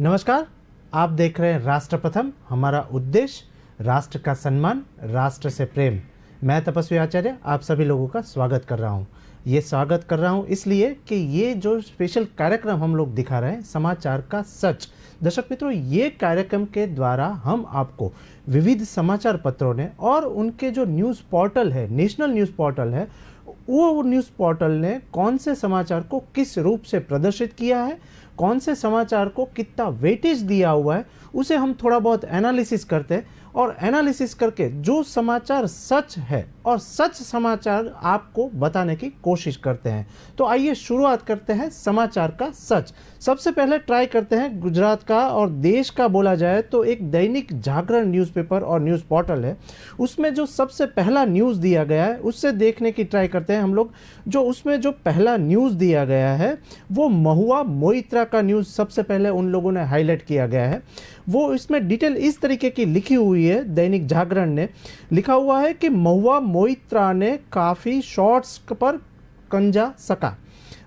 नमस्कार, आप देख रहे हैं राष्ट्र प्रथम। हमारा उद्देश्य राष्ट्र का सम्मान, राष्ट्र से प्रेम। मैं तपस्वी आचार्य आप सभी लोगों का स्वागत कर रहा हूं। ये स्वागत कर रहा हूं इसलिए कि ये जो स्पेशल कार्यक्रम हम लोग दिखा रहे हैं, समाचार का सच। दर्शक मित्रों, ये कार्यक्रम के द्वारा हम आपको विविध समाचार पत्रों ने और उनके जो न्यूज़ पोर्टल है, नेशनल न्यूज़ पोर्टल है, वो न्यूज़ पोर्टल ने कौन से समाचार को किस रूप से प्रदर्शित किया है, कौन से समाचार को कितना वेटेज दिया हुआ है, उसे हम थोड़ा बहुत एनालिसिस करते हैं और एनालिसिस करके जो समाचार सच है और सच समाचार आपको बताने की कोशिश करते हैं। तो आइए शुरुआत करते हैं समाचार का सच। सबसे पहले ट्राई करते हैं गुजरात का और देश का बोला जाए तो एक दैनिक जागरण न्यूज़पेपर और न्यूज़ पोर्टल है, उसमें जो सबसे पहला न्यूज़ दिया गया है उससे देखने की ट्राई करते हैं हम लोग। जो उसमें जो पहला न्यूज़ दिया गया है वो महुआ मोइत्रा का न्यूज़ सबसे पहले उन लोगों ने हाईलाइट किया गया है। वो इसमें डिटेल इस तरीके की लिखी हुई है, दैनिक जागरण ने लिखा हुआ है कि महुआ मोइत्रा ने काफ़ी शॉर्ट्स पर कंजा सका,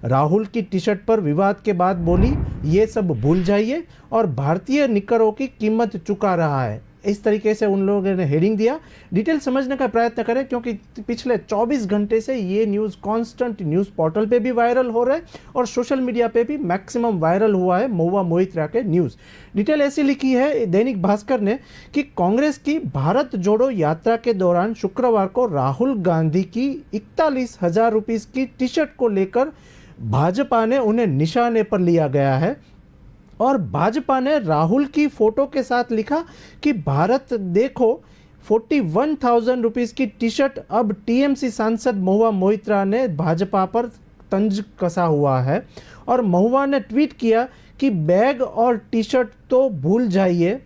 राहुल की टी शर्ट पर विवाद के बाद बोली ये सब भूल जाइए और भारतीय निकरों की कीमत चुका रहा है। इस तरीके से उन लोगों ने हेडिंग दिया। डिटेल समझने का प्रयत्न करें क्योंकि पिछले 24 घंटे से ये न्यूज़ कांस्टेंट न्यूज़ पोर्टल पे भी वायरल हो रहा है और सोशल मीडिया पे भी मैक्सिमम वायरल हुआ है महुआ मोइत्रा के न्यूज़। डिटेल ऐसी लिखी है दैनिक भास्कर ने कि कांग्रेस की भारत जोड़ो यात्रा के दौरान शुक्रवार को राहुल गांधी की 41,000 रुपीज़ की टी शर्ट को लेकर भाजपा ने उन्हें निशाने पर लिया गया है और भाजपा ने राहुल की फोटो के साथ लिखा कि भारत देखो 41,000 रुपीज़ की टी शर्ट। अब टीएमसी सांसद महुआ मोइत्रा ने भाजपा पर तंज कसा हुआ है और महुआ ने ट्वीट किया कि बैग और टी शर्ट तो भूल जाइए,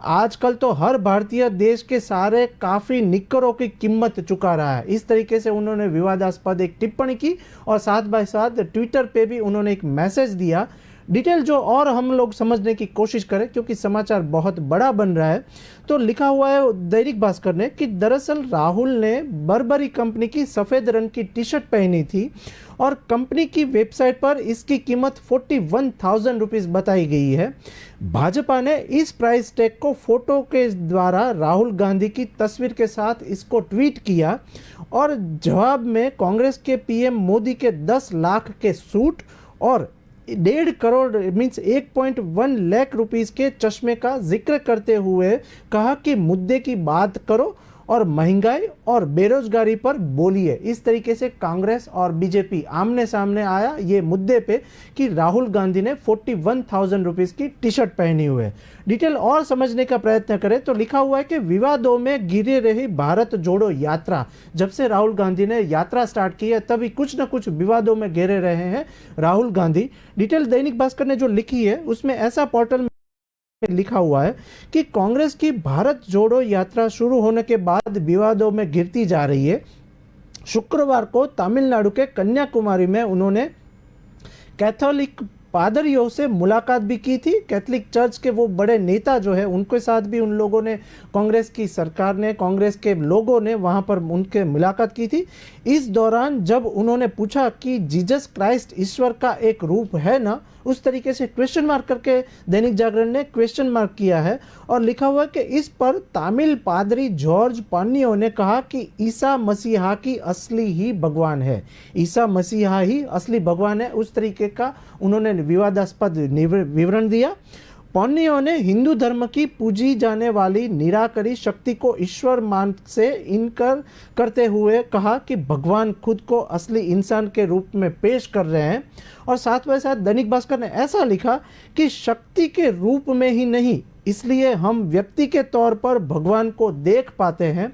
आजकल तो हर भारतीय देश के सारे काफ़ी निकरों की कीमत चुका रहा है। इस तरीके से उन्होंने विवादास्पद एक टिप्पणी की और साथ बाय साथ ट्विटर पे भी उन्होंने एक मैसेज दिया। डिटेल जो और हम लोग समझने की कोशिश करें क्योंकि समाचार बहुत बड़ा बन रहा है, तो लिखा हुआ है दैनिक भास्कर ने कि दरअसल राहुल ने बर्बरी कंपनी की सफ़ेद रंग की टी शर्ट पहनी थी और कंपनी की वेबसाइट पर इसकी कीमत 41,000 रुपीज़ बताई गई है। भाजपा ने इस प्राइस टैग को फोटो के द्वारा राहुल गांधी की तस्वीर के साथ इसको ट्वीट किया और जवाब में कांग्रेस के पीएम मोदी के 10 लाख के सूट और 1.5 करोड़ मीन्स 1.1 लाख रुपीस के चश्मे का जिक्र करते हुए कहा कि मुद्दे की बात करो और महंगाई और बेरोजगारी पर बोलिए। इस तरीके से कांग्रेस और बीजेपी आमने सामने आया ये मुद्दे पे कि राहुल गांधी ने 41,000 रुपीज़ की टी शर्ट पहनी हुई है। डिटेल और समझने का प्रयत्न करें तो लिखा हुआ है कि विवादों में घिरे रही भारत जोड़ो यात्रा। जब से राहुल गांधी ने यात्रा स्टार्ट की है तभी कुछ न कुछ विवादों में घिरे रहे हैं राहुल गांधी। डिटेल दैनिक भास्कर ने जो लिखी है उसमें ऐसा पोर्टल में लिखा हुआ है कि कांग्रेस की भारत जोड़ो यात्रा शुरू होने के बाद विवादों में घिरती जा रही है। शुक्रवार को तमिलनाडु के कन्याकुमारी में उन्होंने कैथोलिक पादरियों से मुलाकात भी की थी। कैथोलिक चर्च के वो बड़े नेता जो है उनके साथ भी उन लोगों ने, कांग्रेस की सरकार ने, कांग्रेस के लोगों ने वहाँ पर उनके मुलाकात की थी। इस दौरान जब उन्होंने पूछा कि जीसस क्राइस्ट ईश्वर का एक रूप है ना, उस तरीके से क्वेश्चन मार्क करके दैनिक जागरण ने क्वेश्चन मार्क किया है और लिखा हुआ है कि इस पर तमिल पादरी जॉर्ज पानियो ने कहा कि ईसा मसीहा की असली ही भगवान है, ईसा मसीहा ही असली भगवान है। उस तरीके का उन्होंने विवादास्पद विवरण दिया। पौनियो ने हिंदू धर्म की पूजी जाने वाली निराकरी शक्ति को ईश्वर मान से इनकार करते हुए कहा कि भगवान खुद को असली इंसान के रूप में पेश कर रहे हैं। और साथ में साथ दैनिक भास्कर ने ऐसा लिखा कि शक्ति के रूप में ही नहीं, इसलिए हम व्यक्ति के तौर पर भगवान को देख पाते हैं।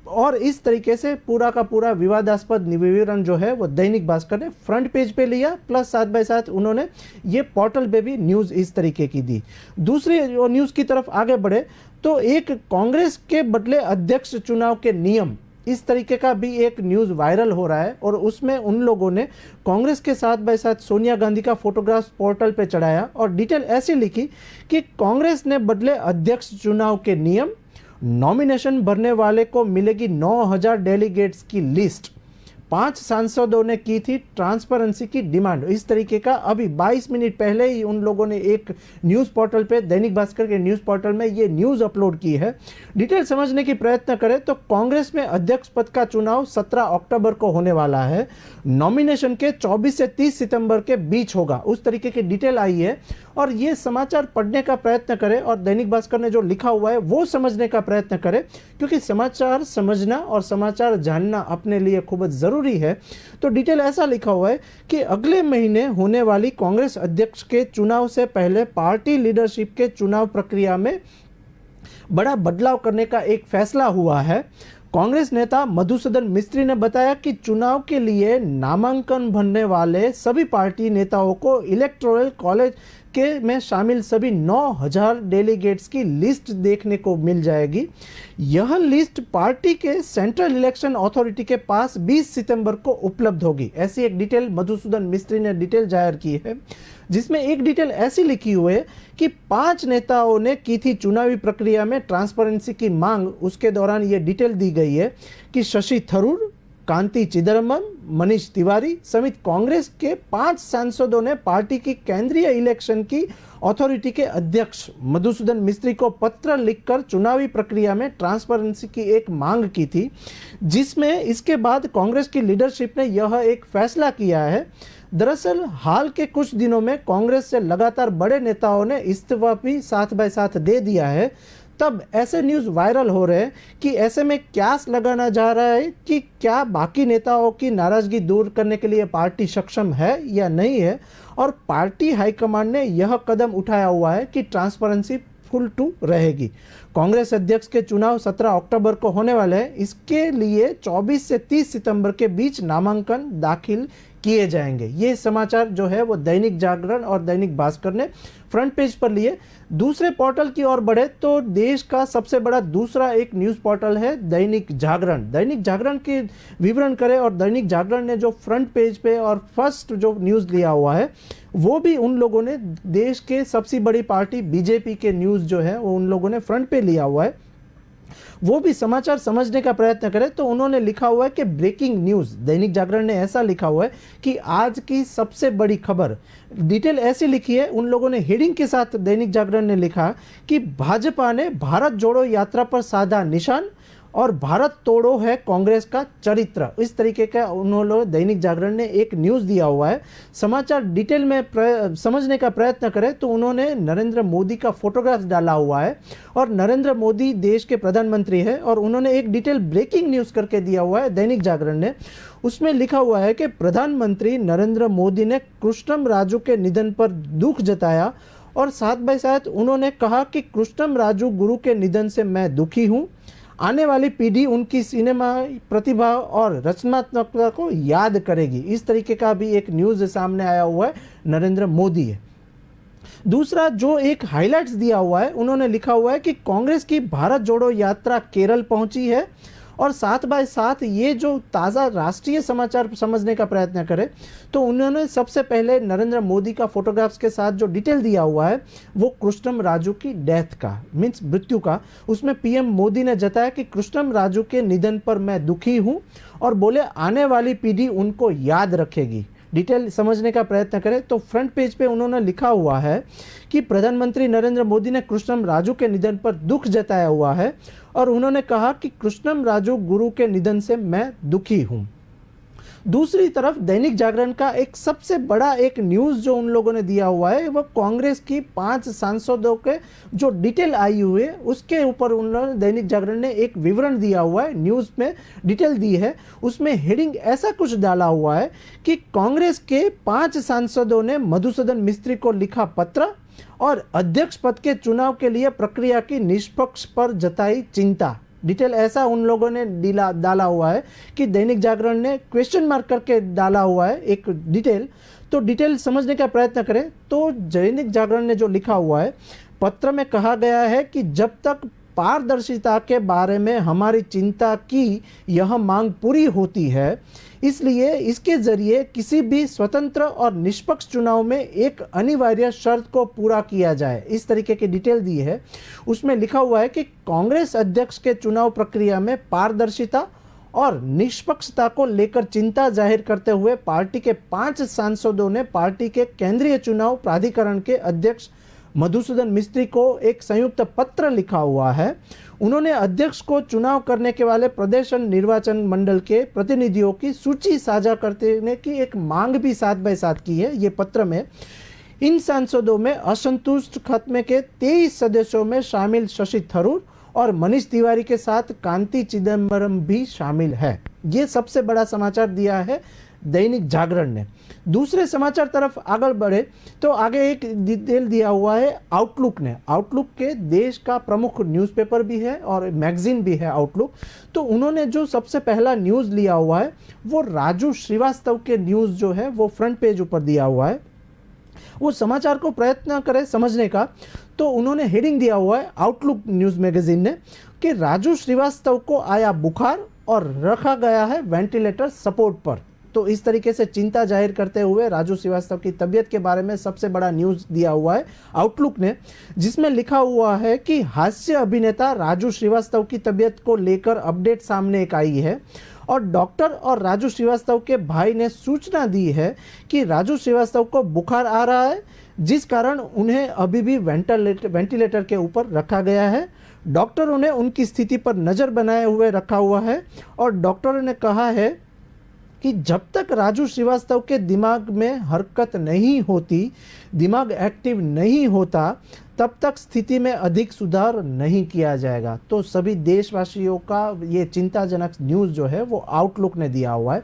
और इस तरीके से पूरा का पूरा विवादास्पद विवरण जो है वो दैनिक भास्कर ने फ्रंट पेज पे लिया, प्लस साथ बाय साथ उन्होंने ये पोर्टल पे भी न्यूज़ इस तरीके की दी। दूसरी न्यूज़ की तरफ आगे बढ़े तो एक कांग्रेस के बदले अध्यक्ष चुनाव के नियम, इस तरीके का भी एक न्यूज़ वायरल हो रहा है और उसमें उन लोगों ने कांग्रेस के साथ बाय साथ सोनिया गांधी का फोटोग्राफ पोर्टल पे चढ़ाया और डिटेल ऐसी लिखी कि कांग्रेस ने बदले अध्यक्ष चुनाव के नियम, नॉमिनेशन भरने वाले को मिलेगी 9,000 डेलीगेट्स की लिस्ट, 5 सांसदों ने की थी ट्रांसपेरेंसी की डिमांड। इस तरीके का अभी 22 मिनट पहले ही उन लोगों ने एक न्यूज़ पोर्टल पे, दैनिक भास्कर के न्यूज़ पोर्टल में ये न्यूज़ अपलोड की है। डिटेल समझने की प्रयत्न करें तो कांग्रेस में अध्यक्ष पद का चुनाव 17 अक्टूबर को होने वाला है। नॉमिनेशन के 24 से 30 सितंबर के बीच होगा, उस तरीके की डिटेल आई है। और ये समाचार पढ़ने का प्रयत्न करें और दैनिक भास्कर ने जो लिखा हुआ है वो समझने का प्रयत्न करें, क्योंकि समाचार समझना और समाचार जानना अपने लिए खूब ज़रूरी है। तो डिटेल ऐसा लिखा हुआ है कि अगले महीने होने वाली कांग्रेस अध्यक्ष के चुनाव से पहले पार्टी लीडरशिप के चुनाव प्रक्रिया में बड़ा बदलाव करने का एक फैसला हुआ है। कांग्रेस नेता मधुसूदन मिस्त्री ने बताया कि चुनाव के लिए नामांकन भरने वाले सभी पार्टी नेताओं को इलेक्टोरल कॉलेज के में शामिल सभी 9,000 डेलीगेट्स की लिस्ट देखने को मिल जाएगी। यह लिस्ट पार्टी के सेंट्रल इलेक्शन अथॉरिटी के पास 20 सितंबर को उपलब्ध होगी। ऐसी एक डिटेल मधुसूदन मिस्त्री ने डिटेल जाहिर की है, जिसमें एक डिटेल ऐसी लिखी हुई है कि 5 नेताओं ने की थी चुनावी प्रक्रिया में ट्रांसपेरेंसी की मांग। उसके दौरान ये डिटेल दी गई है कि शशि थरूर, कांति चिदम्बरम, मनीष तिवारी समेत कांग्रेस के 5 सांसदों ने पार्टी की केंद्रीय इलेक्शन की अथॉरिटी के अध्यक्ष मधुसूदन मिस्त्री को पत्र लिखकर चुनावी प्रक्रिया में ट्रांसपेरेंसी की एक मांग की थी, जिसमें इसके बाद कांग्रेस की लीडरशिप ने यह एक फैसला किया है। दरअसल हाल के कुछ दिनों में कांग्रेस से लगातार बड़े नेताओं ने इस्तीफा भी साथ बाय साथ दे दिया है। तब ऐसे न्यूज़ वायरल हो रहे हैं कि ऐसे में क्यास लगाना जा रहा है कि क्या बाकी नेताओं की नाराज़गी दूर करने के लिए पार्टी सक्षम है या नहीं है। और पार्टी हाईकमान ने यह कदम उठाया हुआ है कि ट्रांसपेरेंसी फुल टू रहेगी। कांग्रेस अध्यक्ष के चुनाव 17 अक्टूबर को होने वाले हैं। इसके लिए 24 से 30 सितंबर के बीच नामांकन दाखिल किए जाएंगे। ये समाचार जो है वो दैनिक जागरण और दैनिक भास्कर ने फ्रंट पेज पर लिए। दूसरे पोर्टल की ओर बढ़े तो देश का सबसे बड़ा दूसरा एक न्यूज़ पोर्टल है दैनिक जागरण। दैनिक जागरण के विवरण करें और दैनिक जागरण ने जो फ्रंट पेज पे और फर्स्ट जो न्यूज़ लिया हुआ है वो भी उन लोगों ने देश के सबसे बड़ी पार्टी बीजेपी के न्यूज़ जो है वो उन लोगों ने फ्रंट पे लिया हुआ है। वो भी समाचार समझने का प्रयत्न करें तो उन्होंने लिखा हुआ है कि ब्रेकिंग न्यूज़। दैनिक जागरण ने ऐसा लिखा हुआ है कि आज की सबसे बड़ी खबर। डिटेल ऐसी लिखी है, उन लोगों ने हेडिंग के साथ दैनिक जागरण ने लिखा कि भाजपा ने भारत जोड़ो यात्रा पर साधा निशान और भारत तोड़ो है कांग्रेस का चरित्र। इस तरीके का उन्होंने दैनिक जागरण ने एक न्यूज़ दिया हुआ है। समाचार डिटेल में समझने का प्रयत्न करें तो उन्होंने नरेंद्र मोदी का फोटोग्राफ डाला हुआ है और नरेंद्र मोदी देश के प्रधानमंत्री है और उन्होंने एक डिटेल ब्रेकिंग न्यूज़ करके दिया हुआ है दैनिक जागरण ने। उसमें लिखा हुआ है कि प्रधानमंत्री नरेंद्र मोदी ने कृष्णम राजू के निधन पर दुख जताया और साथ बाय साथ उन्होंने कहा कि कृष्णम राजू गुरु के निधन से मैं दुखी हूँ। आने वाली पीढ़ी उनकी सिनेमा प्रतिभा और रचनात्मकता को याद करेगी। इस तरीके का भी एक न्यूज़ सामने आया हुआ है, नरेंद्र मोदी है। दूसरा जो एक हाइलाइट्स दिया हुआ है, उन्होंने लिखा हुआ है कि कांग्रेस की भारत जोड़ो यात्रा केरल पहुंची है और साथ बाय साथ ये जो ताज़ा राष्ट्रीय समाचार समझने का प्रयत्न करें तो उन्होंने सबसे पहले नरेंद्र मोदी का फोटोग्राफ्स के साथ जो डिटेल दिया हुआ है वो कृष्णम राजू की डेथ का मीन्स मृत्यु का। उसमें पीएम मोदी ने जताया कि कृष्णम राजू के निधन पर मैं दुखी हूँ और बोले आने वाली पीढ़ी उनको याद रखेगी। डिटेल समझने का प्रयत्न करें तो फ्रंट पेज पे उन्होंने लिखा हुआ है कि प्रधानमंत्री नरेंद्र मोदी ने कृष्णम राजू के निधन पर दुख जताया हुआ है और उन्होंने कहा कि कृष्णम राजू गुरु के निधन से मैं दुखी हूँ। दूसरी तरफ दैनिक जागरण का एक सबसे बड़ा एक न्यूज़ जो उन लोगों ने दिया हुआ है वो कांग्रेस की 5 सांसदों के जो डिटेल आई हुई है उसके ऊपर उन्होंने दैनिक जागरण ने एक विवरण दिया हुआ है, न्यूज़ में डिटेल दी है। उसमें हेडिंग ऐसा कुछ डाला हुआ है कि कांग्रेस के 5 सांसदों ने मधुसूदन मिस्त्री को लिखा पत्र और अध्यक्ष पद के चुनाव के लिए प्रक्रिया की निष्पक्ष पर जताई चिंता। डिटेल ऐसा उन लोगों ने डाला हुआ है कि दैनिक जागरण ने क्वेश्चन मार्क करके डाला हुआ है एक डिटेल। तो डिटेल समझने का प्रयत्न करें तो दैनिक जागरण ने जो लिखा हुआ है पत्र में कहा गया है कि जब तक पारदर्शिता के बारे में हमारी चिंता की यह मांग पूरी होती है, इसलिए इसके जरिए किसी भी स्वतंत्र और निष्पक्ष चुनाव में एक अनिवार्य शर्त को पूरा किया जाए। इस तरीके की डिटेल दी है। उसमें लिखा हुआ है कि कांग्रेस अध्यक्ष के चुनाव प्रक्रिया में पारदर्शिता और निष्पक्षता को लेकर चिंता जाहिर करते हुए पार्टी के 5 सांसदों ने पार्टी के केंद्रीय चुनाव प्राधिकरण के अध्यक्ष मधुसूदन मिस्त्री को एक संयुक्त पत्र लिखा हुआ है। उन्होंने अध्यक्ष को चुनाव करने के वाले प्रदेश निर्वाचन मंडल के प्रतिनिधियों की सूची साझा करने की एक मांग भी साथ बाय साथ की है। ये पत्र में इन सांसदों में असंतुष्ट खात्मे के 23 सदस्यों में शामिल शशि थरूर और मनीष तिवारी के साथ कांति चिदम्बरम भी शामिल है। ये सबसे बड़ा समाचार दिया है दैनिक जागरण ने। दूसरे समाचार तरफ आगे बढ़े तो आगे एक डिटेल दिया हुआ है आउटलुक ने। आउटलुक के देश का प्रमुख न्यूज़पेपर भी है और मैगजीन भी है आउटलुक। तो उन्होंने जो सबसे पहला न्यूज़ लिया हुआ है वो राजू श्रीवास्तव के न्यूज़ जो है वो फ्रंट पेज ऊपर दिया हुआ है। वो समाचार को प्रयत्न करें समझने का तो उन्होंने हेडिंग दिया हुआ है आउटलुक न्यूज़ मैगजीन ने कि राजू श्रीवास्तव को आया बुखार और रखा गया है वेंटिलेटर सपोर्ट पर। तो इस तरीके से चिंता जाहिर करते हुए राजू श्रीवास्तव की तबीयत के बारे में सबसे बड़ा न्यूज़ दिया हुआ है आउटलुक ने, जिसमें लिखा हुआ है कि हास्य अभिनेता राजू श्रीवास्तव की तबीयत को लेकर अपडेट सामने एक आई है और डॉक्टर और राजू श्रीवास्तव के भाई ने सूचना दी है कि राजू श्रीवास्तव को बुखार आ रहा है, जिस कारण उन्हें अभी भी वेंटिलेटर के ऊपर रखा गया है। डॉक्टरों ने उनकी स्थिति पर नज़र बनाए हुए रखा हुआ है और डॉक्टरों ने कहा है कि जब तक राजू श्रीवास्तव के दिमाग में हरकत नहीं होती, दिमाग एक्टिव नहीं होता, तब तक स्थिति में अधिक सुधार नहीं किया जाएगा। तो सभी देशवासियों का ये चिंताजनक न्यूज़ जो है वो आउटलुक ने दिया हुआ है।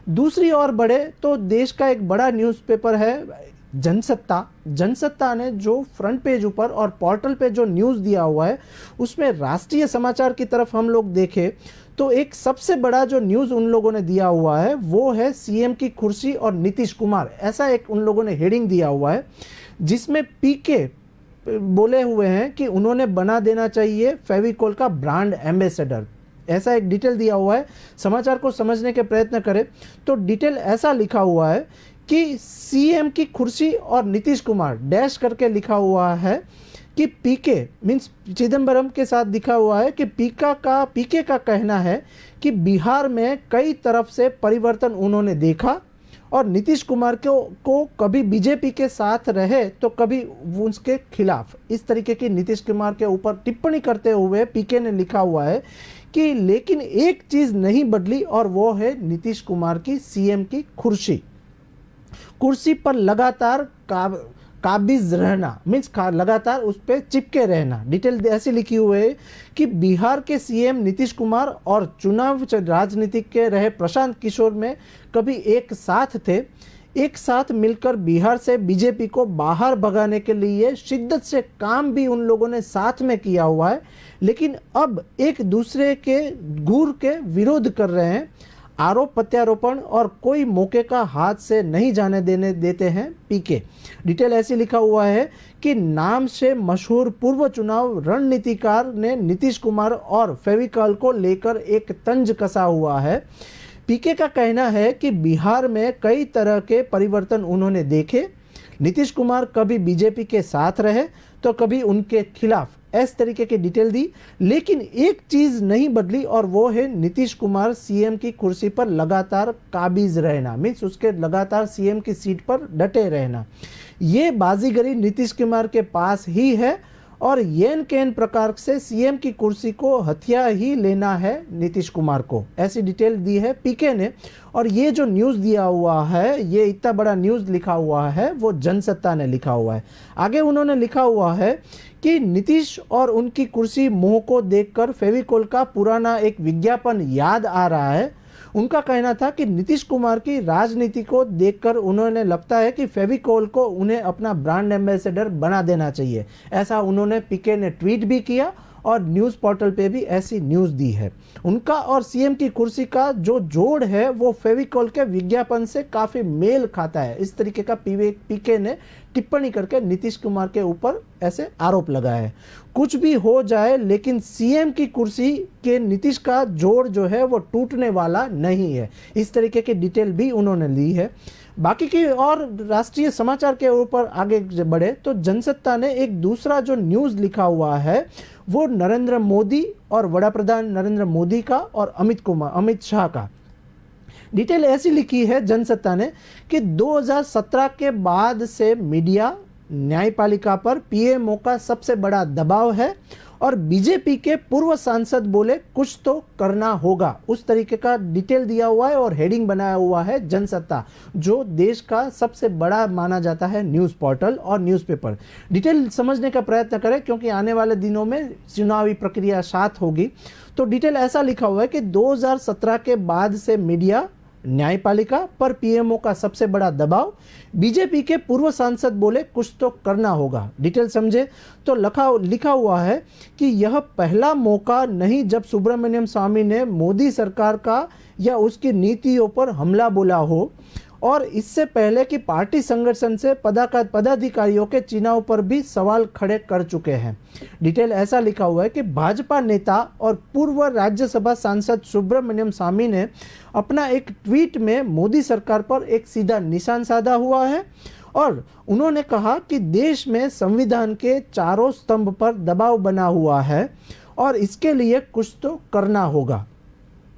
दूसरी ओर बढ़े तो देश का एक बड़ा न्यूज़पेपर है जनसत्ता। जनसत्ता ने जो फ्रंट पेज ऊपर और पोर्टल पे जो न्यूज़ दिया हुआ है उसमें राष्ट्रीय समाचार की तरफ हम लोग देखें तो एक सबसे बड़ा जो न्यूज़ उन लोगों ने दिया हुआ है वो है सीएम की कुर्सी और नीतीश कुमार। ऐसा एक उन लोगों ने हेडिंग दिया हुआ है जिसमें पीके बोले हुए हैं कि उन्होंने बना देना चाहिए फेविकोल का ब्रांड एम्बेसडर। ऐसा एक डिटेल दिया हुआ है। समाचार को समझने के प्रयत्न करें तो डिटेल ऐसा लिखा हुआ है कि सीएम की कुर्सी और नीतीश कुमार डैश करके लिखा हुआ है कि पीके मीन्स चिदम्बरम के साथ लिखा हुआ है कि पीके का कहना है कि बिहार में कई तरफ से परिवर्तन उन्होंने देखा और नीतीश कुमार को कभी बीजेपी के साथ रहे तो कभी उसके खिलाफ। इस तरीके की नीतीश कुमार के ऊपर टिप्पणी करते हुए पीके ने लिखा हुआ है कि लेकिन एक चीज़ नहीं बदली और वो है नीतीश कुमार की सीएम की कुर्सी पर लगातार काबिज रहना मीन्स लगातार उस पर चिपके रहना। डिटेल ऐसी लिखी हुई है कि बिहार के सीएम नीतीश कुमार और चुनाव राजनीति के रहे प्रशांत किशोर में कभी एक साथ थे, एक साथ मिलकर बिहार से बीजेपी को बाहर भगाने के लिए शिद्दत से काम भी उन लोगों ने साथ में किया हुआ है, लेकिन अब एक दूसरे के घूर के विरोध कर रहे हैं। आरोप प्रत्यारोपण और कोई मौके का हाथ से नहीं जाने देते हैं पीके। डिटेल ऐसी लिखा हुआ है कि नाम से मशहूर पूर्व चुनाव रणनीतिकार ने नीतीश कुमार और फेविकॉल को लेकर एक तंज कसा हुआ है। पीके का कहना है कि बिहार में कई तरह के परिवर्तन उन्होंने देखे। नीतीश कुमार कभी बीजेपी के साथ रहे तो कभी उनके खिलाफ। इस तरीके की डिटेल दी, लेकिन एक चीज़ नहीं बदली और वो है नीतीश कुमार सीएम की कुर्सी पर लगातार काबिज रहना मीन्स उसके लगातार सीएम की सीट पर डटे रहना। ये बाजीगरी नीतीश कुमार के पास ही है और येन केन प्रकार से सीएम की कुर्सी को हथिया ही लेना है नीतीश कुमार को। ऐसी डिटेल दी है पीके ने। और ये जो न्यूज़ दिया हुआ है, ये इतना बड़ा न्यूज़ लिखा हुआ है वो जनसत्ता ने लिखा हुआ है। आगे उन्होंने लिखा हुआ है कि नीतीश और उनकी कुर्सी मुंह को देखकर फेविकोल का पुराना एक विज्ञापन याद आ रहा है। उनका कहना था कि नीतीश कुमार की राजनीति को देखकर उन्होंने लगता है कि फेविकोल को उन्हें अपना ब्रांड एम्बेसडर बना देना चाहिए। ऐसा उन्होंने पीके ने ट्वीट भी किया और न्यूज़ पोर्टल पे भी ऐसी न्यूज़ दी है। उनका और सीएम की कुर्सी का जो जोड़ है वो फेविकोल के विज्ञापन से काफ़ी मेल खाता है। इस तरीके का पीके ने टिप्पणी करके नीतीश कुमार के ऊपर ऐसे आरोप लगाया है। कुछ भी हो जाए लेकिन सीएम की कुर्सी के नीतीश का जोड़ जो है वो टूटने वाला नहीं है। इस तरीके की डिटेल भी उन्होंने ली है। बाकी की और राष्ट्रीय समाचार के ऊपर आगे बढ़े तो जनसत्ता ने एक दूसरा जो न्यूज़ लिखा हुआ है वो नरेंद्र मोदी और वड़ा प्रधान नरेंद्र मोदी का और अमित शाह का। डिटेल ऐसी लिखी है जनसत्ता ने कि 2017 के बाद से मीडिया न्यायपालिका पर पीएमओ का सबसे बड़ा दबाव है और बीजेपी के पूर्व सांसद बोले कुछ तो करना होगा, उस तरीके का डिटेल दिया हुआ है और हेडिंग बनाया हुआ है जनसत्ता, जो देश का सबसे बड़ा माना जाता है न्यूज़ पोर्टल और न्यूज़पेपर। डिटेल समझने का प्रयत्न करें क्योंकि आने वाले दिनों में चुनावी प्रक्रिया साथ होगी। तो डिटेल ऐसा लिखा हुआ है कि 2017 के बाद से मीडिया न्यायपालिका पर पीएमओ का सबसे बड़ा दबाव, बीजेपी के पूर्व सांसद बोले कुछ तो करना होगा। डिटेल समझे तो लिखा हुआ है कि यह पहला मौका नहीं जब सुब्रमण्यम स्वामी ने मोदी सरकार का या उसकी नीतियों पर हमला बोला हो, और इससे पहले कि पार्टी संगठन से पदाधिकारियों के चुनाव पर भी सवाल खड़े कर चुके हैं। डिटेल ऐसा लिखा हुआ है कि भाजपा नेता और पूर्व राज्यसभा सांसद सुब्रमण्यम स्वामी ने अपना एक ट्वीट में मोदी सरकार पर एक सीधा निशान साधा हुआ है और उन्होंने कहा कि देश में संविधान के चारों स्तंभ पर दबाव बना हुआ है और इसके लिए कुछ तो करना होगा।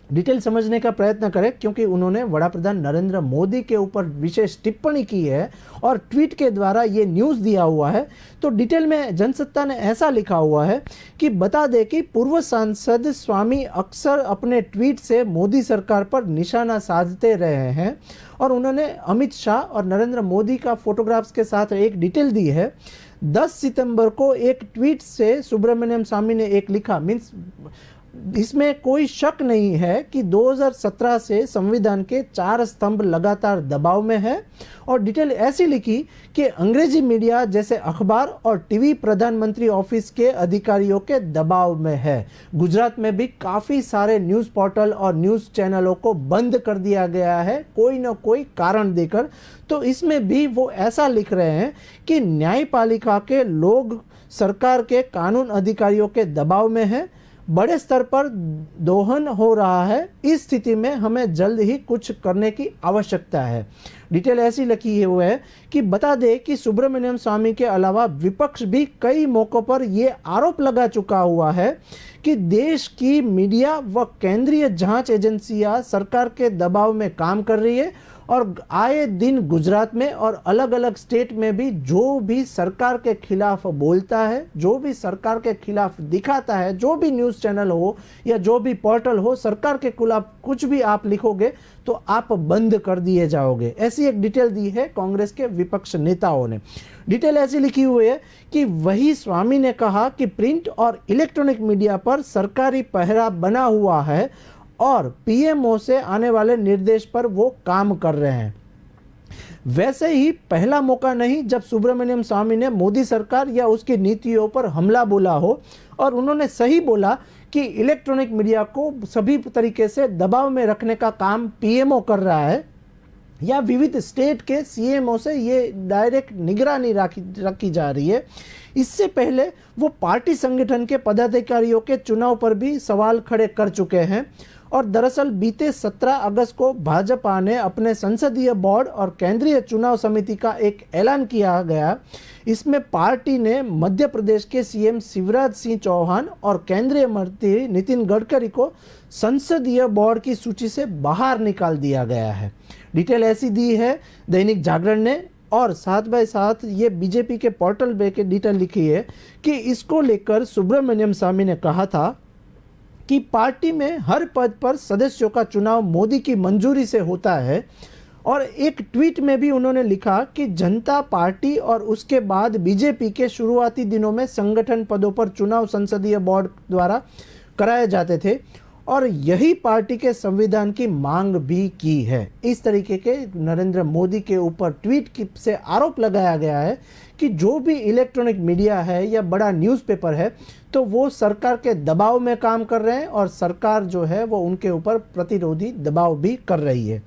डिटेल समझने का प्रयत्न करें क्योंकि उन्होंने वड़ा प्रधान नरेंद्र मोदी के ऊपर विशेष टिप्पणी की है और ट्वीट के द्वारा ये न्यूज़ दिया हुआ है। तो डिटेल में जनसत्ता ने ऐसा लिखा हुआ है कि बता दें कि पूर्व सांसद स्वामी अक्सर अपने ट्वीट से मोदी सरकार पर निशाना साधते रहे हैं और उन्होंने अमित शाह और नरेंद्र मोदी का फोटोग्राफ्स के साथ एक डिटेल दी है। 10 सितंबर को एक ट्वीट से सुब्रमण्यम स्वामी ने एक लिखा, मीन्स इसमें कोई शक नहीं है कि 2017 से संविधान के 4 स्तंभ लगातार दबाव में है। और डिटेल ऐसी लिखी कि अंग्रेजी मीडिया जैसे अखबार और टीवी प्रधानमंत्री ऑफिस के अधिकारियों के दबाव में है। गुजरात में भी काफ़ी सारे न्यूज़ पोर्टल और न्यूज़ चैनलों को बंद कर दिया गया है कोई ना कोई कारण देकर। तो इसमें भी वो ऐसा लिख रहे हैं कि न्यायपालिका के लोग सरकार के कानून अधिकारियों के दबाव में है, बड़े स्तर पर दोहन हो रहा है, इस स्थिति में हमें जल्द ही कुछ करने की आवश्यकता है। डिटेल ऐसी लिखी हुई है कि बता दें कि सुब्रमण्यम स्वामी के अलावा विपक्ष भी कई मौक़ों पर ये आरोप लगा चुका हुआ है कि देश की मीडिया व केंद्रीय जांच एजेंसियां सरकार के दबाव में काम कर रही है और आए दिन गुजरात में और अलग अलग स्टेट में भी जो भी सरकार के खिलाफ बोलता है, जो भी सरकार के खिलाफ दिखाता है, जो भी न्यूज़ चैनल हो या जो भी पोर्टल हो, सरकार के खिलाफ कुछ भी आप लिखोगे तो आप बंद कर दिए जाओगे। ऐसी एक डिटेल दी है कांग्रेस के विपक्ष नेताओं ने। डिटेल ऐसी लिखी हुई है कि वही स्वामी ने कहा कि प्रिंट और इलेक्ट्रॉनिक मीडिया पर सरकारी पहरा बना हुआ है और पीएमओ से आने वाले निर्देश पर वो काम कर रहे हैं। वैसे ही पहला मौका नहीं जब सुब्रमण्यम स्वामी ने मोदी सरकार या उसकी नीतियों पर हमला बोला हो, और उन्होंने सही बोला कि इलेक्ट्रॉनिक मीडिया को सभी तरीके से दबाव में रखने का काम पीएमओ कर रहा है या विविध स्टेट के सीएमओ से ये डायरेक्ट निगरानी रखी जा रही है। इससे पहले वो पार्टी संगठन के पदाधिकारियों के चुनाव पर भी सवाल खड़े कर चुके हैं। और दरअसल बीते 17 अगस्त को भाजपा ने अपने संसदीय बोर्ड और केंद्रीय चुनाव समिति का एक ऐलान किया गया। इसमें पार्टी ने मध्य प्रदेश के सीएम शिवराज सिंह चौहान और केंद्रीय मंत्री नितिन गडकरी को संसदीय बोर्ड की सूची से बाहर निकाल दिया गया है। डिटेल ऐसी दी है दैनिक जागरण ने, और साथ बाय साथ ये बीजेपी के पोर्टल पे के डिटेल लिखी है कि इसको लेकर सुब्रमण्यम स्वामी ने कहा था कि पार्टी में हर पद पर सदस्यों का चुनाव मोदी की मंजूरी से होता है। और एक ट्वीट में भी उन्होंने लिखा कि जनता पार्टी और उसके बाद बीजेपी के शुरुआती दिनों में संगठन पदों पर चुनाव संसदीय बोर्ड द्वारा कराए जाते थे और यही पार्टी के संविधान की मांग भी की है। इस तरीके के नरेंद्र मोदी के ऊपर ट्वीट से आरोप लगाया गया है कि जो भी इलेक्ट्रॉनिक मीडिया है या बड़ा न्यूज़पेपर है तो वो सरकार के दबाव में काम कर रहे हैं और सरकार जो है वो उनके ऊपर प्रतिरोधी दबाव भी कर रही है।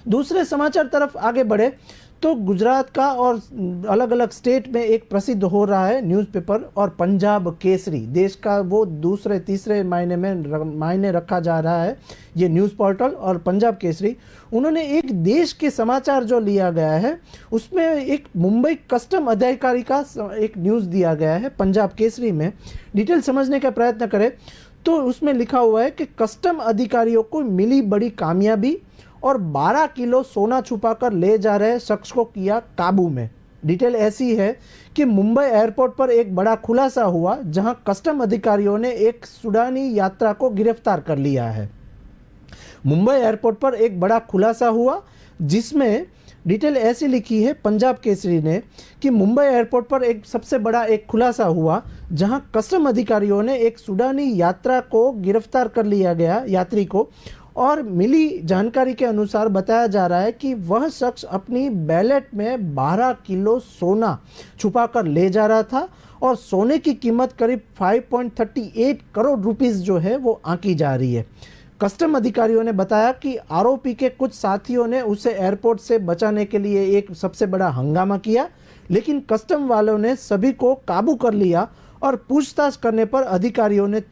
दूसरे समाचार तरफ आगे बढ़े तो गुजरात का और अलग अलग स्टेट में एक प्रसिद्ध हो रहा है न्यूज़पेपर, और पंजाब केसरी देश का वो दूसरे तीसरे मायने रखा जा रहा है ये न्यूज़ पोर्टल। और पंजाब केसरी उन्होंने एक देश के समाचार जो लिया गया है उसमें एक मुंबई कस्टम अधिकारी का एक न्यूज़ दिया गया है पंजाब केसरी में। डिटेल समझने का प्रयत्न करें तो उसमें लिखा हुआ है कि कस्टम अधिकारियों को मिली बड़ी कामयाबी और 12 किलो सोना छुपाकर ले जा रहे शख्स को किया काबू में। डिटेल ऐसी है कि मुंबई एयरपोर्ट पर एक बड़ा खुलासा हुआ जहां कस्टम अधिकारियों ने एक सूडानी यात्रा को गिरफ्तार कर लिया है। मुंबई एयरपोर्ट पर एक बड़ा खुलासा हुआ जिसमें डिटेल ऐसी लिखी है पंजाब केसरी ने कि मुंबई एयरपोर्ट पर एक सबसे बड़ा एक खुलासा हुआ जहां कस्टम अधिकारियों ने एक सूडानी यात्रा को गिरफ्तार कर लिया गया यात्री को, और मिली जानकारी के अनुसार बताया जा रहा है कि वह शख्स अपनी बैलेट में 12 किलो सोना छुपाकर ले जा रहा था और सोने की कीमत करीब 5.38 करोड़ रुपीस जो है वो आंकी जा रही है। कस्टम अधिकारियों ने बताया कि आरोपी के कुछ साथियों ने उसे एयरपोर्ट से बचाने के लिए एक सबसे बड़ा हंगामा किया, लेकिन कस्टम वालों ने सभी को काबू कर लिया और पूछताछ करने पर अधिकारियों ने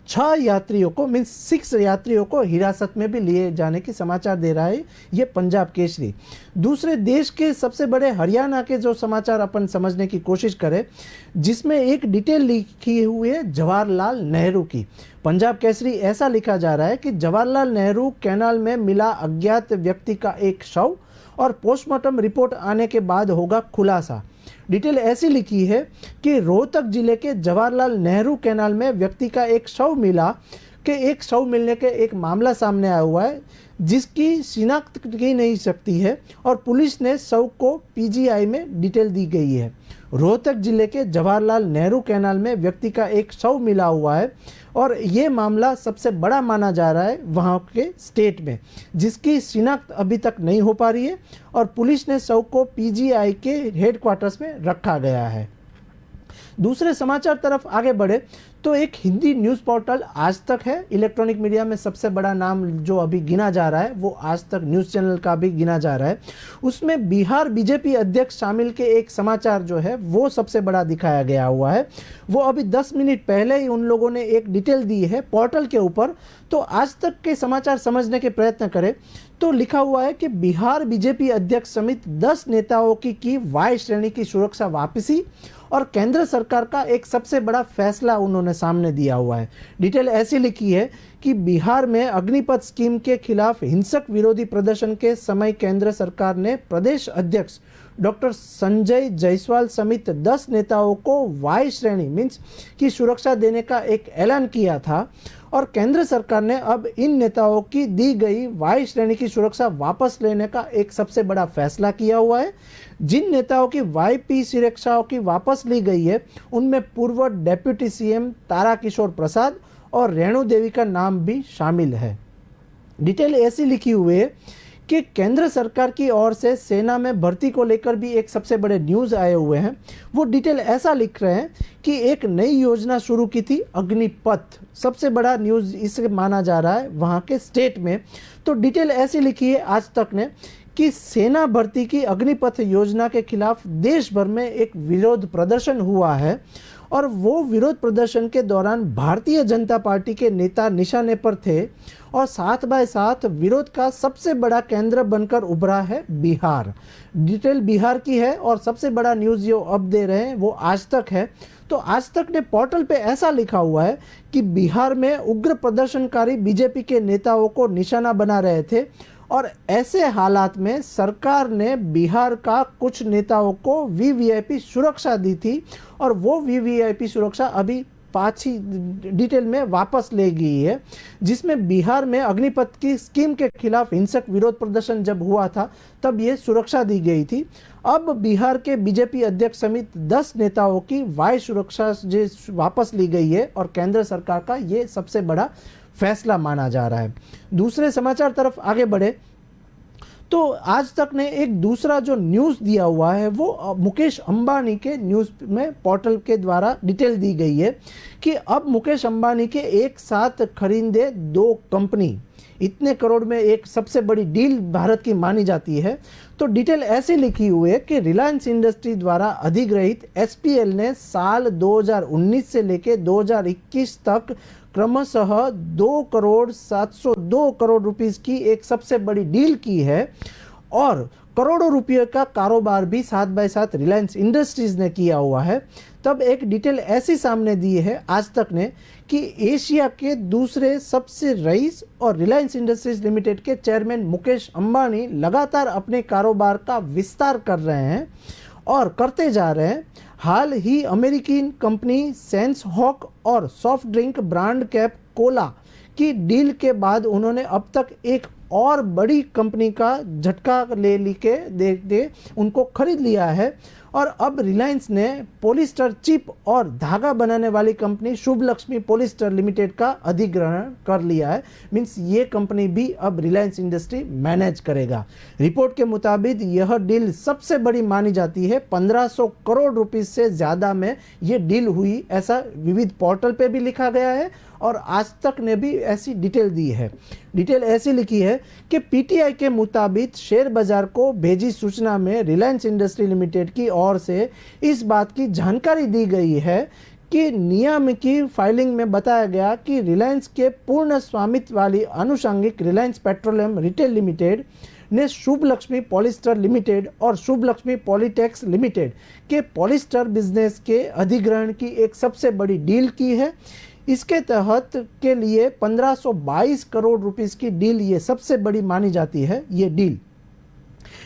6 यात्रियों को 6 यात्रियों को हिरासत में भी लिए जाने की समाचार दे रहा है ये पंजाब केसरी। दूसरे देश के सबसे बड़े हरियाणा के जो समाचार अपन समझने की कोशिश करें जिसमें एक डिटेल लिखी हुई है जवाहरलाल नेहरू की। पंजाब केसरी ऐसा लिखा जा रहा है कि जवाहरलाल नेहरू कैनाल में मिला अज्ञात व्यक्ति का एक शव और पोस्टमार्टम रिपोर्ट आने के बाद होगा खुलासा। डिटेल ऐसी लिखी है कि रोहतक जिले के जवाहरलाल नेहरू कैनाल में व्यक्ति का एक शव मिलने के एक मामला सामने आया हुआ है जिसकी शिनाख्त की नहीं सकती है और पुलिस ने शव को पीजीआई में डिटेल दी गई है। रोहतक जिले के जवाहरलाल नेहरू कैनाल में व्यक्ति का एक शव मिला हुआ है और ये मामला सबसे बड़ा माना जा रहा है वहाँ के स्टेट में, जिसकी शिनाख्त अभी तक नहीं हो पा रही है और पुलिस ने शव को पीजीआई के हेडक्वार्टर्स में रखा गया है। दूसरे समाचार तरफ आगे बढ़े तो एक हिंदी न्यूज़ पोर्टल आज तक है। इलेक्ट्रॉनिक मीडिया में सबसे बड़ा नाम जो अभी गिना जा रहा है वो आज तक न्यूज़ चैनल का भी गिना जा रहा है। उसमें बिहार बीजेपी अध्यक्ष शामिल के एक समाचार जो है वो सबसे बड़ा दिखाया गया हुआ है। वो अभी 10 मिनट पहले ही उन लोगों ने एक डिटेल दी है पोर्टल के ऊपर। तो आज तक के समाचार समझने के प्रयत्न करें तो लिखा हुआ है कि बिहार बीजेपी अध्यक्ष समेत 10 नेताओं की वाई श्रेणी की सुरक्षा वापसी और केंद्र सरकार का एक सबसे बड़ा फैसला उन्होंने सामने दिया हुआ है। डिटेल ऐसी लिखी है कि बिहार में अग्निपथ स्कीम के खिलाफ हिंसक विरोधी प्रदर्शन के समय केंद्र सरकार ने प्रदेश अध्यक्ष डॉक्टर संजय जायसवाल समेत 10 नेताओं को वाई श्रेणी मीन्स की सुरक्षा देने का एक ऐलान किया था और केंद्र सरकार ने अब इन नेताओं की दी गई वाई श्रेणी की सुरक्षा वापस लेने का एक सबसे बड़ा फैसला किया हुआ है। जिन नेताओं की वाईपी सुरक्षाओं की वापस ली गई है उनमें पूर्व डेप्यूटी सीएम तारा किशोर प्रसाद और रेणु देवी का नाम भी शामिल है। डिटेल ऐसी लिखी हुई है कि केंद्र सरकार की ओर से सेना में भर्ती को लेकर भी एक सबसे बड़े न्यूज़ आए हुए हैं। वो डिटेल ऐसा लिख रहे हैं कि एक नई योजना शुरू की थी अग्निपथ, सबसे बड़ा न्यूज़ इसे माना जा रहा है वहाँ के स्टेट में। तो डिटेल ऐसी लिखी है आज तक ने कि सेना भर्ती की अग्निपथ योजना के खिलाफ देश भर में एक विरोध प्रदर्शन हुआ है और वो विरोध प्रदर्शन के दौरान भारतीय जनता पार्टी के नेता निशाने पर थे और साथ बाय साथ विरोध का सबसे बड़ा केंद्र बनकर उभरा है बिहार। डिटेल बिहार की है और सबसे बड़ा न्यूज़ जो अब दे रहे हैं वो आज तक है। तो आज तक ने पोर्टल पे ऐसा लिखा हुआ है कि बिहार में उग्र प्रदर्शनकारी बीजेपी के नेताओं को निशाना बना रहे थे और ऐसे हालात में सरकार ने बिहार का कुछ नेताओं को वीवीआईपी सुरक्षा दी थी और वो वीवीआईपी सुरक्षा अभी पाछी डिटेल में वापस ले गई है, जिसमें बिहार में अग्निपथ की स्कीम के खिलाफ हिंसक विरोध प्रदर्शन जब हुआ था तब ये सुरक्षा दी गई थी। अब बिहार के बीजेपी अध्यक्ष समेत 10 नेताओं की वाई सुरक्षा जो वापस ली गई है और केंद्र सरकार का ये सबसे बड़ा फैसला माना जा रहा है। दूसरे समाचार तरफ आगे बढ़े तो आज तक ने एक दूसरा जो न्यूज़ दिया हुआ है वो मुकेश अंबानी के न्यूज़ में पोर्टल के द्वारा डिटेल दी गई है कि अब मुकेश अंबानी के एक साथ खरीदे 2 कंपनी इतने करोड़ में एक सबसे बड़ी डील भारत की मानी जाती है। तो डिटेल ऐसे लिखी हुई है कि रिलायंस इंडस्ट्री द्वारा अधिग्रहित एसपीएल ने साल 2019 से लेकर 2021 तक क्रमशः 2 करोड़ 702 करोड़ रुपीस की एक सबसे बड़ी डील की है और करोड़ों रुपये का कारोबार भी साथ बाय साथ रिलायंस इंडस्ट्रीज ने किया हुआ है। तब एक डिटेल ऐसी सामने दी है आज तक ने कि एशिया के दूसरे सबसे रईस और रिलायंस इंडस्ट्रीज लिमिटेड के चेयरमैन मुकेश अंबानी लगातार अपने कारोबार का विस्तार कर रहे हैं और करते जा रहे हैं। हाल ही अमेरिकी कंपनी सेंस हॉक और soft drink brand cap Cola की डील के बाद उन्होंने अब तक एक और बड़ी कंपनी का झटका दे उनको खरीद लिया है और अब रिलायंस ने पॉलिस्टर चिप और धागा बनाने वाली कंपनी शुभ लक्ष्मी पॉलिस्टर लिमिटेड का अधिग्रहण कर लिया है। मीन्स ये कंपनी भी अब रिलायंस इंडस्ट्री मैनेज करेगा। रिपोर्ट के मुताबिक यह डील सबसे बड़ी मानी जाती है। 1500 करोड़ रुपए से ज़्यादा में ये डील हुई, ऐसा विविध पोर्टल पे भी लिखा गया है और आज तक ने भी ऐसी डिटेल दी है। डिटेल ऐसी लिखी है कि पीटीआई के मुताबिक शेयर बाजार को भेजी सूचना में रिलायंस इंडस्ट्री लिमिटेड की ओर से इस बात की जानकारी दी गई है कि नियम की फाइलिंग में बताया गया कि रिलायंस के पूर्ण स्वामित्व वाली आनुषंगिक रिलायंस पेट्रोलियम रिटेल लिमिटेड ने शुभ लक्ष्मी पॉलिस्टर लिमिटेड और शुभ लक्ष्मी पॉलिटेक्स लिमिटेड के पॉलिस्टर बिजनेस के अधिग्रहण की एक सबसे बड़ी डील की है। इसके तहत के लिए 1522 करोड़ रुपीस की डील ये सबसे बड़ी मानी जाती है। ये डील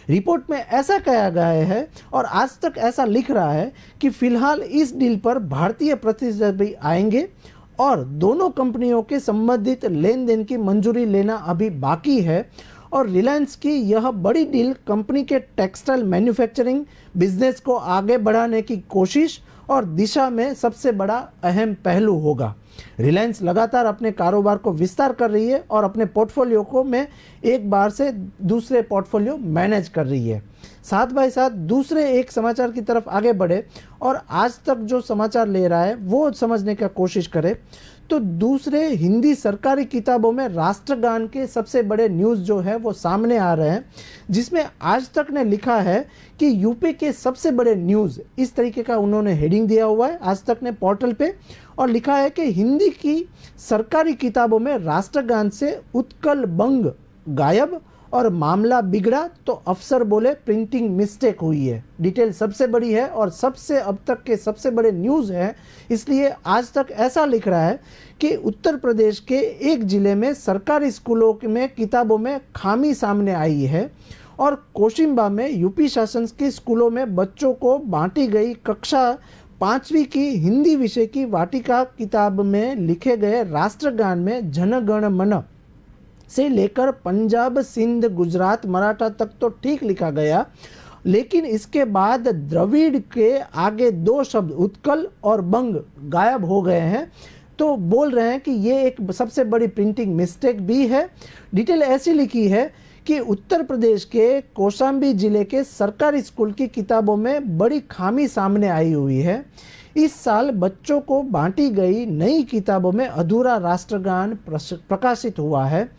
रिपोर्ट में ऐसा कहा गया है और आज तक ऐसा लिख रहा है कि फिलहाल इस डील पर भारतीय प्रतिनिधि आएंगे और दोनों कंपनियों के संबंधित लेन देन की मंजूरी लेना अभी बाकी है और रिलायंस की यह बड़ी डील कंपनी के टेक्सटाइल मैन्युफैक्चरिंग बिजनेस को आगे बढ़ाने की कोशिश और दिशा में सबसे बड़ा अहम पहलू होगा। रिलायंस लगातार अपने कारोबार को विस्तार कर रही है और अपने पोर्टफोलियो को में एक बार से दूसरे पोर्टफोलियो मैनेज कर रही है। साथ बाय साथ दूसरे एक समाचार की तरफ आगे बढ़े और आज तक जो समाचार ले रहा है वो समझने का कोशिश करें तो दूसरे हिंदी सरकारी किताबों में राष्ट्रगान के सबसे बड़े न्यूज़ जो है वो सामने आ रहे हैं, जिसमें आज तक ने लिखा है कि यूपी के सबसे बड़े न्यूज़, इस तरीके का उन्होंने हेडिंग दिया हुआ है आज तक ने पोर्टल पे और लिखा है कि हिंदी की सरकारी किताबों में राष्ट्रगान से उत्कल बंग गायब और मामला बिगड़ा तो अफसर बोले प्रिंटिंग मिस्टेक हुई है। डिटेल सबसे बड़ी है और सबसे अब तक के सबसे बड़े न्यूज़ है, इसलिए आज तक ऐसा लिख रहा है कि उत्तर प्रदेश के एक ज़िले में सरकारी स्कूलों में किताबों में खामी सामने आई है और कोशिम्बा में यूपी शासन के स्कूलों में बच्चों को बांटी गई कक्षा 5वीं की हिंदी विषय की वाटिका किताब में लिखे गए राष्ट्रगान में जन गण मन से लेकर पंजाब सिंध गुजरात मराठा तक तो ठीक लिखा गया, लेकिन इसके बाद द्रविड़ के आगे 2 शब्द उत्कल और बंग गायब हो गए हैं। तो बोल रहे हैं कि ये एक सबसे बड़ी प्रिंटिंग मिस्टेक भी है। डिटेल ऐसी लिखी है कि उत्तर प्रदेश के कौशाम्बी जिले के सरकारी स्कूल की किताबों में बड़ी खामी सामने आई हुई है। इस साल बच्चों को बांटी गई नई किताबों में अधूरा राष्ट्रगान प्रकाशित हुआ है।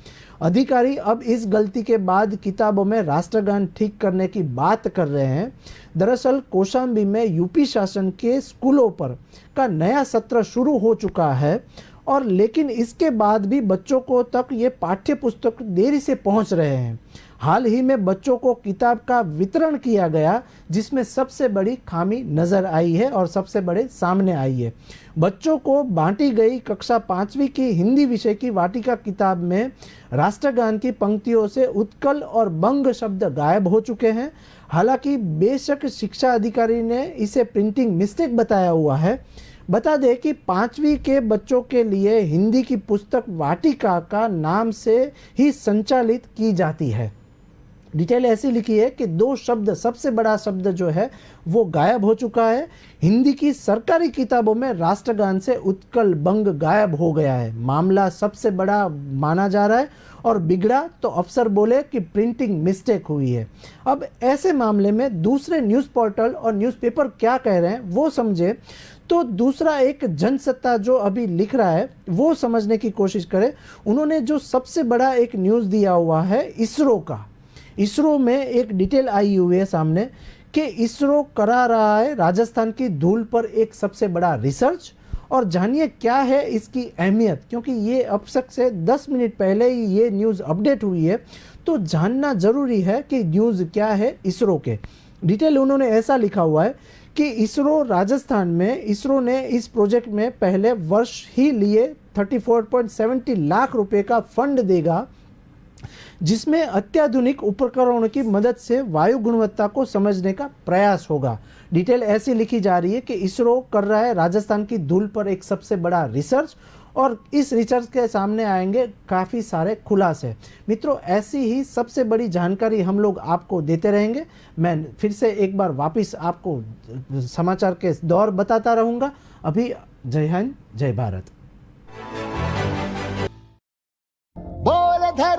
अधिकारी अब इस गलती के बाद किताबों में राष्ट्रगान ठीक करने की बात कर रहे हैं। दरअसल कौशाम्बी में यूपी शासन के स्कूलों पर का नया सत्र शुरू हो चुका है और लेकिन इसके बाद भी बच्चों को तक ये पाठ्य पुस्तक देरी से पहुंच रहे हैं। हाल ही में बच्चों को किताब का वितरण किया गया जिसमें सबसे बड़ी खामी नज़र आई है और सबसे बड़े सामने आई है। बच्चों को बांटी गई कक्षा 5वीं की हिंदी विषय की वाटिका किताब में राष्ट्रगान की पंक्तियों से उत्कल और बंग शब्द गायब हो चुके हैं। हालांकि बेशक शिक्षा अधिकारी ने इसे प्रिंटिंग मिस्टेक बताया हुआ है। बता दें कि 5वीं के बच्चों के लिए हिंदी की पुस्तक वाटिका का नाम से ही संचालित की जाती है। डिटेल ऐसी लिखी है कि 2 शब्द, सबसे बड़ा शब्द जो है वो गायब हो चुका है। हिंदी की सरकारी किताबों में राष्ट्रगान से उत्कल बंग गायब हो गया है। मामला सबसे बड़ा माना जा रहा है और बिगड़ा तो अफसर बोले कि प्रिंटिंग मिस्टेक हुई है। अब ऐसे मामले में दूसरे न्यूज़ पोर्टल और न्यूज़पेपर क्या कह रहे हैं वो समझे तो दूसरा एक जनसत्ता जो अभी लिख रहा है वो समझने की कोशिश करें। उन्होंने जो सबसे बड़ा एक न्यूज़ दिया हुआ है इसरो का, इसरो में एक डिटेल आई हुई है सामने कि इसरो करा रहा है राजस्थान की धूल पर एक सबसे बड़ा रिसर्च। और जानिए क्या है इसकी अहमियत, क्योंकि ये अब तक से 10 मिनट पहले ही ये न्यूज़ अपडेट हुई है, तो जानना ज़रूरी है कि न्यूज़ क्या है इसरो के। डिटेल उन्होंने ऐसा लिखा हुआ है कि इसरो राजस्थान में, इसरो ने इस प्रोजेक्ट में पहले वर्ष ही लिए 34.70 लाख रुपए का फंड देगा, जिसमें अत्याधुनिक उपकरणों की मदद से वायु गुणवत्ता को समझने का प्रयास होगा। डिटेल ऐसी लिखी जा रही है कि इसरो कर रहा है राजस्थान की धूल पर एक सबसे बड़ा रिसर्च, और इस रिसर्च के सामने आएंगे काफ़ी सारे खुलासे। मित्रों, ऐसी ही सबसे बड़ी जानकारी हम लोग आपको देते रहेंगे। मैं फिर से एक बार वापस आपको समाचार के दौर बताता रहूँगा। अभी जय हिंद, जय भारत।